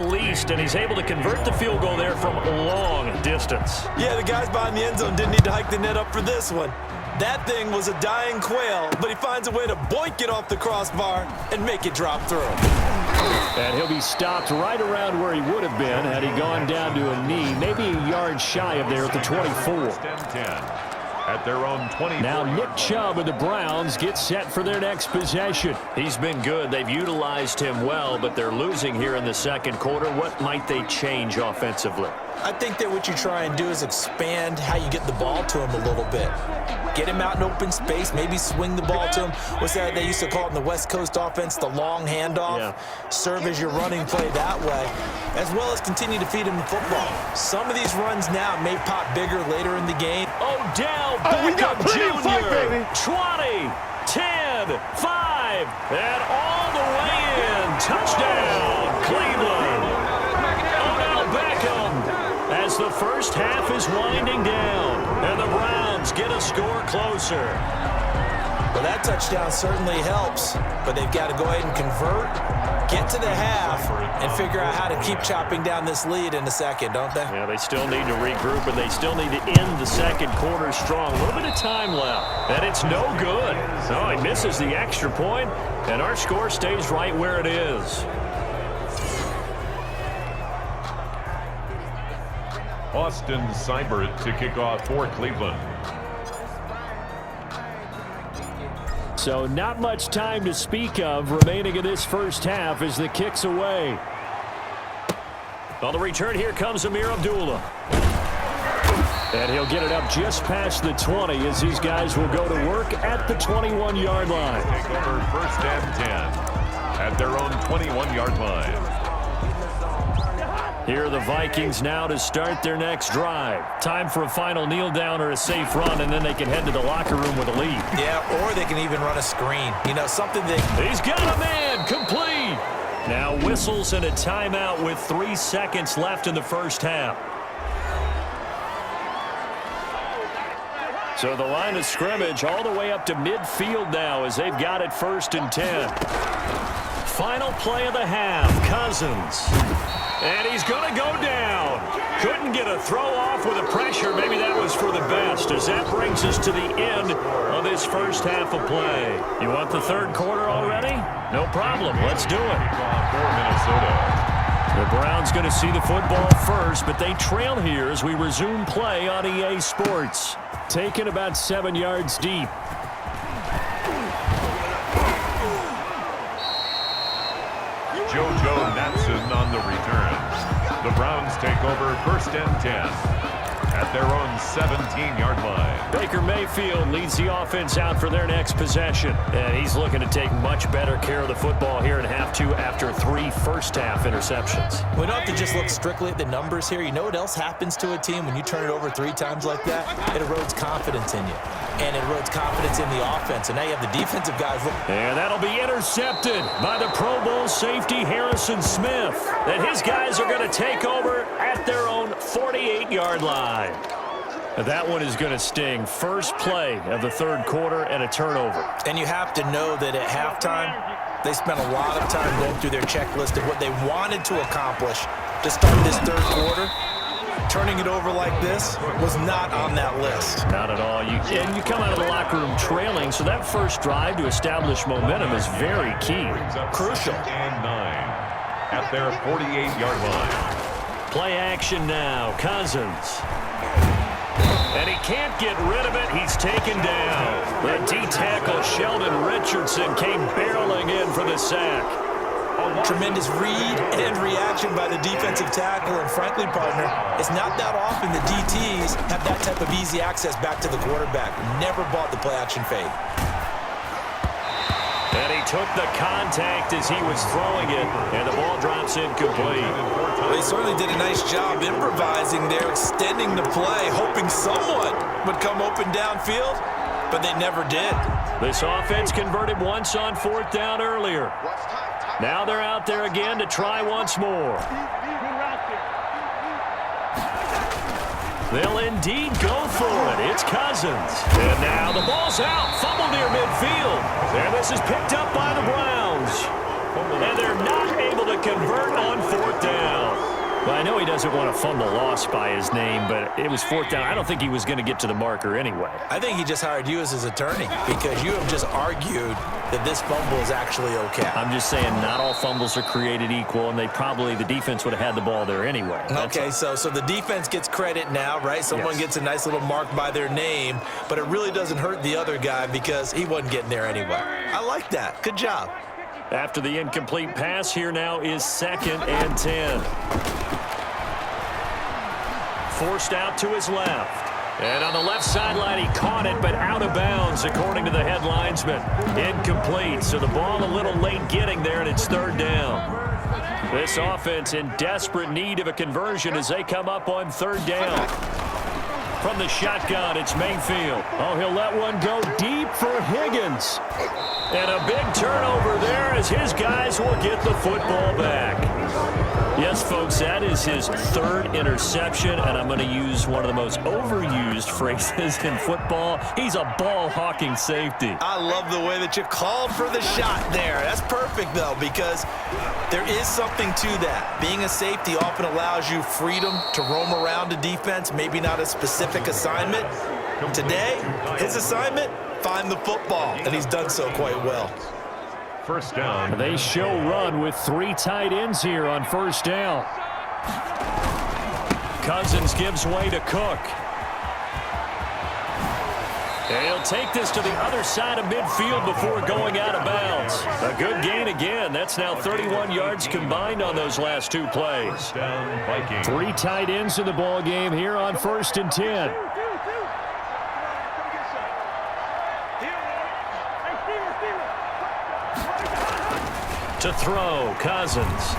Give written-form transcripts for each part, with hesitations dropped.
least, and he's able to convert the field goal there from a long distance. Yeah, the guys behind the end zone didn't need to hike the net up for this one. That thing was a dying quail, but he finds a way to boink it off the crossbar and make it drop through. And he'll be stopped right around where he would have been had he gone down to a knee, maybe a yard shy of there at the 24. At their own 20. Now Nick Chubb of the Browns gets set for their next possession. He's been good. They've utilized him well, but they're losing here in the second quarter. What might they change offensively? I think that what you try and do is expand how you get the ball to him a little bit. Get him out in open space, maybe swing the ball to him. What's that they used to call it in the West Coast offense, the long handoff? Yeah. Serve as your running play that way, as well as continue to feed him the football. Some of these runs now may pop bigger later in the game. Odell Beckham Jr. 20, 10, 5, and all the way in. Touchdown, Cleveland. Odell Beckham as the first half is winding down, and the Browns get a score closer. Well, that touchdown certainly helps, but they've got to go ahead and convert, get to the half, and figure out how to keep chopping down this lead in the second, don't they? Yeah, they still need to regroup, and they still need to end the second quarter strong. A little bit of time left, and it's no good. Oh, he misses the extra point, and our score stays right where it is. Austin Seibert to kick off for Cleveland. So not much time to speak of remaining in this first half as the kick's away. On the return, here comes Amir Abdullah. And he'll get it up just past the 20 as these guys will go to work at the 21-yard line. Take over first and 10 at their own 21-yard line. Here are the Vikings now to start their next drive. Time for a final kneel down or a safe run, and then they can head to the locker room with a lead. Yeah, or they can even run a screen. You know, something that... He's got a man, complete. Now whistles and a timeout with 3 seconds left in the first half. So the line of scrimmage all the way up to midfield now as they've got it 1st and 10. Final play of the half, Cousins. And he's going to go down. Couldn't get a throw off with the pressure. Maybe that was for the best, as that brings us to the end of this first half of play. You want the third quarter already? No problem. Let's do it. For Minnesota. The Browns going to see the football first, but they trail here as we resume play on EA Sports. Taken about 7 yards deep. JoJo Natson on the return. The Browns take over 1st and 10 at their own 17-yard line. Baker Mayfield leads the offense out for their next possession. And he's looking to take much better care of the football here in half 2 after 3 first-half interceptions. We don't have to just look strictly at the numbers here. You know what else happens to a team when you turn it over 3 times like that? It erodes confidence in you. And it erodes confidence in the offense. And now you have the defensive guys. And that'll be intercepted by the Pro Bowl safety Harrison Smith. And his guys are going to take over at their own 48-yard line. That one is going to sting. First play of the third quarter and a turnover. And you have to know that at halftime, they spent a lot of time going through their checklist of what they wanted to accomplish to start this third quarter. Turning it over like this was not on that list. Not at all. And you come out of the locker room trailing, so that first drive to establish momentum is very key. Crucial. And 9 at their 48-yard line. Play action now. Cousins. And he can't get rid of it. He's taken down. The D-tackle Sheldon Richardson came barreling in for the sack. Tremendous read and reaction by the defensive tackle. And frankly, partner, it's not that often the DTs have that type of easy access back to the quarterback. Never bought the play-action fade. And he took the contact as he was throwing it, and the ball drops incomplete. Well, he certainly did a nice job improvising there, extending the play, hoping someone would come open downfield, but they never did. This offense converted once on 4th down earlier. Now they're out there again to try once more. They'll indeed go for it. It's Cousins. And now the ball's out. Fumble near midfield. And this is picked up by the Browns. And they're not able able to convert on 4th down. Well, I know he doesn't want to fumble loss by his name, but it was 4th down. I don't think he was going to get to the marker anyway. I think he just hired you as his attorney because you have just argued that this fumble is actually okay. I'm just saying not all fumbles are created equal, and the defense would have had the ball there anyway. Okay, so the defense gets credit now, right? Someone gets a nice little mark by their name, but it really doesn't hurt the other guy because he wasn't getting there anyway. I like that. Good job. After the incomplete pass, here now is 2nd and 10. Forced out to his left. And on the left sideline, he caught it, but out of bounds, according to the head linesman. Incomplete, so the ball a little late getting there, and it's 3rd down. This offense in desperate need of a conversion as they come up on 3rd down. From the shotgun, it's Mayfield. Oh, he'll let one go deep for Higgins. And a big turnover there as his guys will get the football back. Yes, folks, that is his 3rd interception, and I'm going to use one of the most overused phrases in football. He's a ball-hawking safety. I love the way that you called for the shot there. That's perfect, though, because there is something to that. Being a safety often allows you freedom to roam around a defense, maybe not a specific assignment. Today, his assignment, find the football, and he's done so quite well. 1st down. They show run with 3 tight ends here on 1st down. Cousins gives way to Cook. And he'll take this to the other side of midfield before going out of bounds. A good gain again. That's now 31 yards combined on those last 2 plays. 3 tight ends in the ball game here on 1st and 10. To throw, Cousins.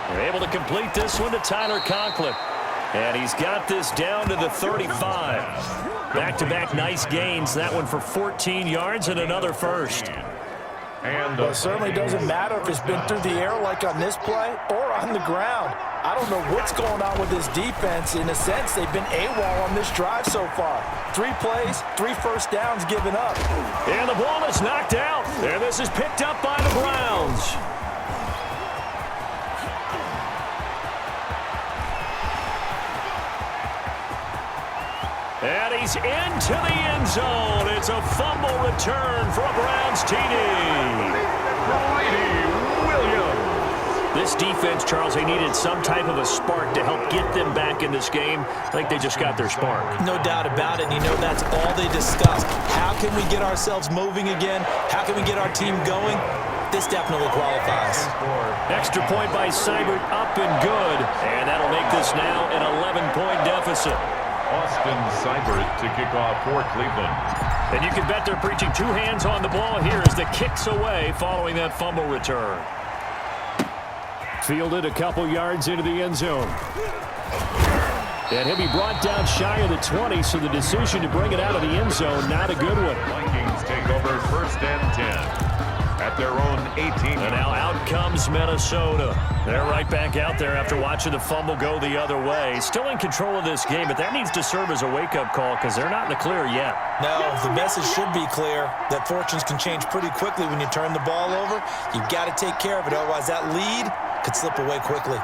They're able to complete this one to Tyler Conklin. And he's got this down to the 35. Back-to-back nice gains. That one for 14 yards and another first. Well, it certainly doesn't matter if it's been through the air like on this play or on the ground. I don't know what's going on with this defense. In a sense, they've been AWOL on this drive so far. 3 plays, 3 first downs given up. And the ball is knocked out. And this is picked up by the Browns. And he's into the end zone. It's a fumble return for a Browns TD. This defense, Charles, they needed some type of a spark to help get them back in this game. I think they just got their spark. No doubt about it. You know, that's all they discussed. How can we get ourselves moving again? How can we get our team going? This definitely qualifies. Extra point by Seibert, up and good. And that'll make this now an 11-point deficit. Austin Seibert to kick off for Cleveland. And you can bet they're preaching 2 hands on the ball here as the kick's away following that fumble return. Fielded a couple yards into the end zone. And he'll be brought down shy of the 20, so the decision to bring it out of the end zone, not a good one. Vikings take over 1st and 10 at their own 18. And now out comes Minnesota. They're right back out there after watching the fumble go the other way. Still in control of this game, but that needs to serve as a wake-up call because they're not in the clear yet. No, the message should be clear that fortunes can change pretty quickly when you turn the ball over. You've got to take care of it, otherwise that lead could slip away quickly.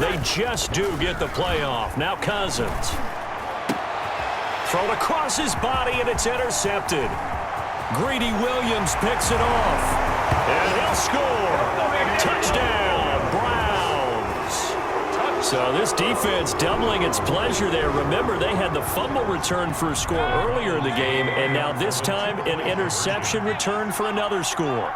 They just do get the playoff. Now Cousins. Thrown across his body, and it's intercepted. Greedy Williams picks it off. And he'll score. Touchdown, Browns. So this defense doubling its pleasure there. Remember, they had the fumble return for a score earlier in the game, and now this time an interception return for another score.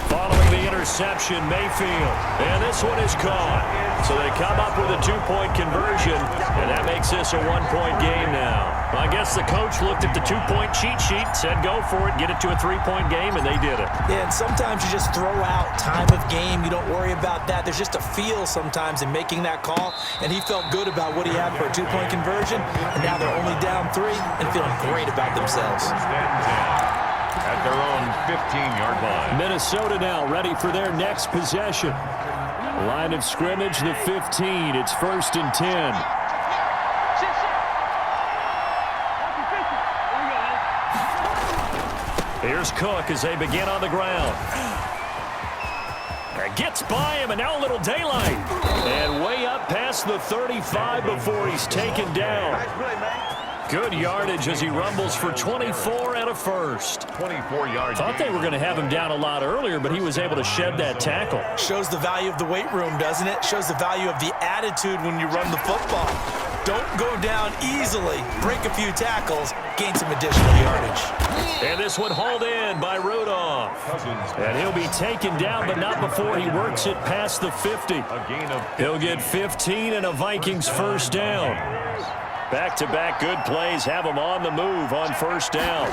Following the interception, Mayfield. And this one is caught. So they come up with a two-point conversion, and that makes this a one-point game now. I guess the coach looked at the two-point cheat sheet, said go for it, get it to a three-point game, and they did it. Yeah, and sometimes you just throw out time of game. You don't worry about that. There's just a feel sometimes in making that call, and he felt good about what he had for a two-point conversion, and now they're only down 3 and feeling great about themselves. At their own 15-yard line. Minnesota now ready for their next possession. Line of scrimmage, the 15. It's 1st and 10. Here's Cook as they begin on the ground. Gets by him, and now a little daylight. And way up past the 35 before he's taken down. Good yardage as he rumbles for 24 and a first. 24 yards. Thought they were going to have him down a lot earlier, but he was able to shed that tackle. Shows the value of the weight room, doesn't it? Shows the value of the attitude when you run the football. Don't go down easily. Break a few tackles. Gain some additional yardage. And this one hauled in by Rudolph. And he'll be taken down, but not before he works it past the 50. He'll get 15 and a Vikings first down. Back-to-back good plays have him on the move on first down.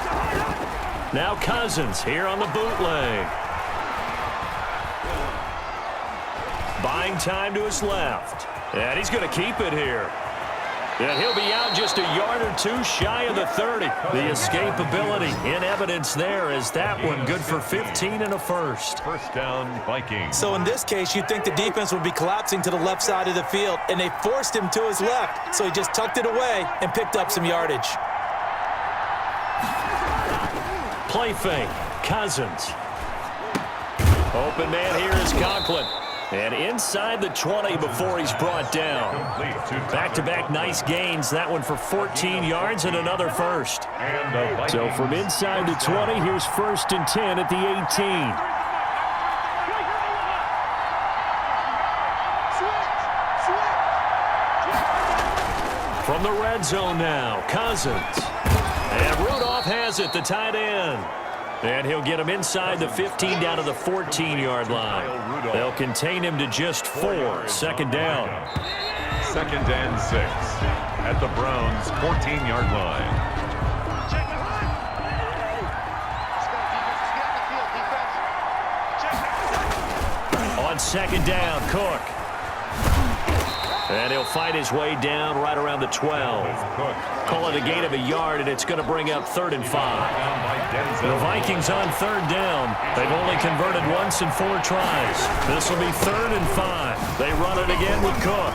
Now Cousins here on the bootleg. Buying time to his left. And he's going to keep it here. And he'll be out just a yard or two shy of the 30. The escapability in evidence there as that one good for 15 and a first. First down, Vikings. So in this case, you'd think the defense would be collapsing to the left side of the field, and they forced him to his left. So he just tucked it away and picked up some yardage. Play fake. Cousins. Open man here is Conklin. And inside the 20 before he's brought down. Back-to-back nice gains. That one for 14 yards and another first. So from inside the 20, here's 1st and 10 at the 18. From the red zone now, Cousins. And Rudolph has it, the tight end. And he'll get him inside the 15 down to the 14-yard line. They'll contain him to just 4. Second down. 2nd and 6 at the Browns' 14-yard line. On 2nd down, Cook. And he'll fight his way down right around the 12. Call it a gain of a yard, and it's going to bring up 3rd and 5. The Vikings on 3rd down. They've only converted once in 4 tries. This will be 3rd and 5. They run it again with Cook.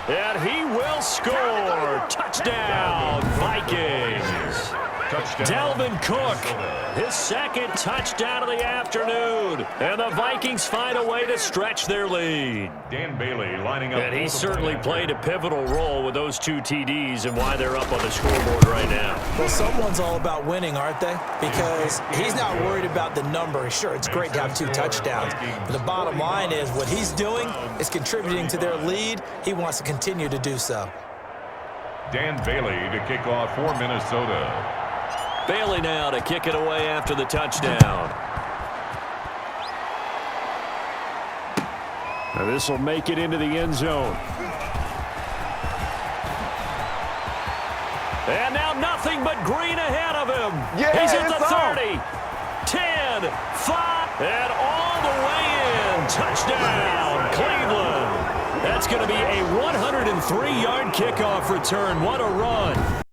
And he will score. Touchdown, Vikings. Dalvin Cook, his 2nd touchdown of the afternoon. And the Vikings find a way to stretch their lead. Dan Bailey lining up. And he certainly played a pivotal role with those 2 TDs and why they're up on the scoreboard right now. Well, someone's all about winning, aren't they? Because he's not worried about the number. Sure, it's great to have 2 touchdowns. But the bottom line is what he's doing is contributing to their lead. He wants to continue to do so. Dan Bailey to kick off for Minnesota. Bailey now to kick it away after the touchdown. Now this will make it into the end zone. And now nothing but green ahead of him. Yeah, he's at the 30, on. 10, 5, and all the way in. Touchdown, Cleveland. That's going to be a 103-yard kickoff return. What a run.